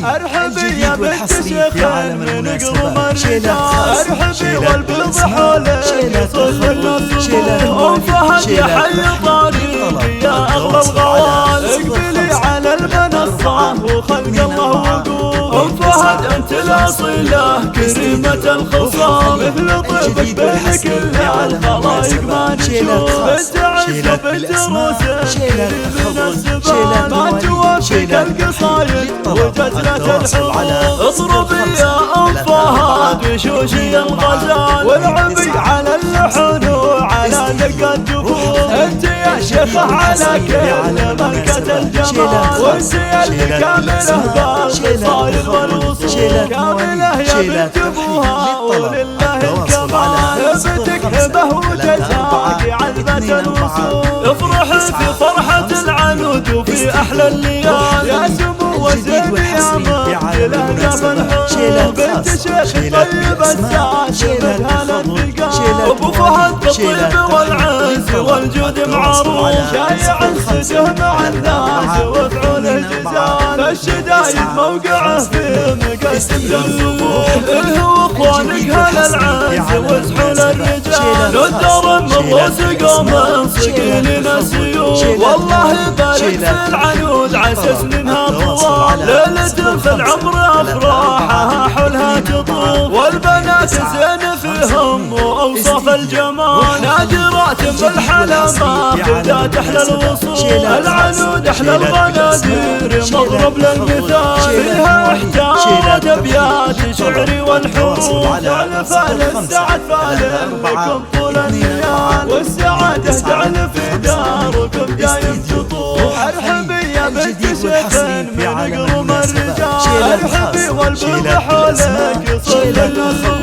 ارحبي يا بنت شيخ من قرم الرجال، ارحبي والبيض حولك يصل النصر، فهد يا حي طريقي يا اغلى الغوال، اقبلي على المنصة وخلق الله وقول، فهد انت الاصيلة كريمة الخصام، مثل طيبك بين كل الخلايق ما نشوف، بنت عز وبنت روسه من الزبال، ما توافق القصايد وجزلة الحروف، اضربي يا ام فهد وشوشي الغزال، والعبي على اللحن وعلى دق الجفوف، انت يا شيخة على كل ملكة الجمال، وانت اللي كامله بالقصايد والوصول، كامله يا بنت ابوها ولله الكمال، هبتك هبه وجزاك عذبة الوصول، افرحي في فرحة العنود وفي احلى الليال، يا سمو وزين يا مقبلة جبل حور، بنت شيخ طيب الساس مدها الانتقال، ابو فهد بالطيب والعز والجود معروف، شايع السجه مع الناس وفعوله جزال، الشدايد موقعه في مقسم للصفوف، هو اخوانك هلا العز وزحول الرجال، ندر من روس قوم صقيلين السيوف، والله يبارك في العنود عسى سنينها طوال، ليلة في العمر افراحها حولها تطوف، والبنات زين فيهم واوصاف الجمال، نادرات بالحلا ماخذات احلى الوصول، العنود احلى الغنادير مضرب للمثال، فيها احتارت ابيات شعري والحروف، تعلف السعد فالكم طول النيال، والسعادة تعلف داركم دايم تطوف، ارحبي يا بنت شيخ من قرم الرجال، ارحبي والبيض حولك يصل النصر،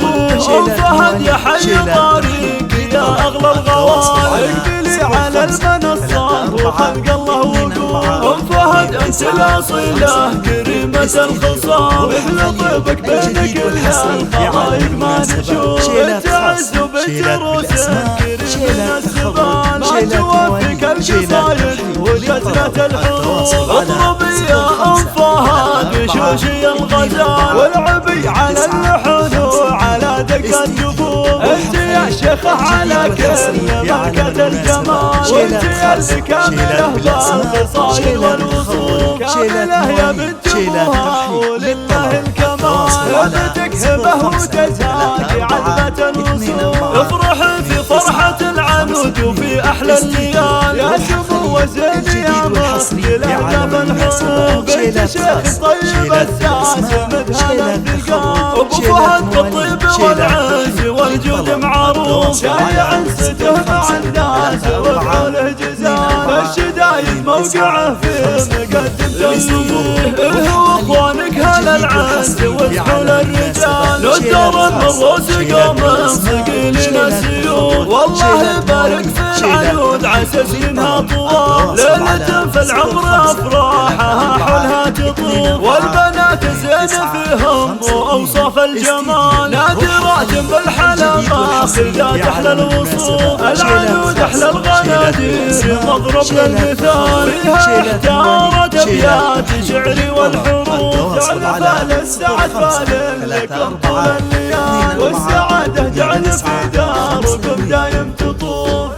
فهد يا حي طريقي يا اغلى الغوال، اقبلي على المنصة وخلق الله وقول، فهد انت الاصيلة كريمة الخصام، مثل طيبك بين كل الخلايق ما نشوف، بنت عز وبنت روسه كريمة الزبال، ما توافق القصايد وجزلة الحروف، اضربي يا ام فهد وشوشي الغزال، والعبي على اللحن وعلى دق الجفوف، انت يا شيخة على كل ملكة الجمال، وانت اللي كامله بالقصايد والوصول، كامله يا بنت ابوها ولله الكمال، هبتك هبه وجزاك عذبة الوصول، افرحي في فرحة العنود وفي احلى الليال، يا سمو وزين يا مقبلة جبل حور، بنت شيخ طيب الساس مدها الانتقال، ابو فهد بالطيب والعز والجود معروف، شايع السجه مع الناس وفعوله جزال، الشدايد موقعه في مقدم تنبيه، هو اخوانك هلا العز وزحول الرجال، ندر من روس قوم صقيلين السيوف، والله يبارك في العنود عسى سنينها طوال، ليلة في العمر افراحها حولها تطوف، والبنات زين فيهم واوصاف الجمال، نادرات بالحلا ماخذات احلى الوصول، العنود احلى الغنادير مضرب للمثال، فيها احتارت ابيات شعري والحروف، تعلف السعد فالكم طول الليال، والسعادة تعلف داركم دايم تطوف.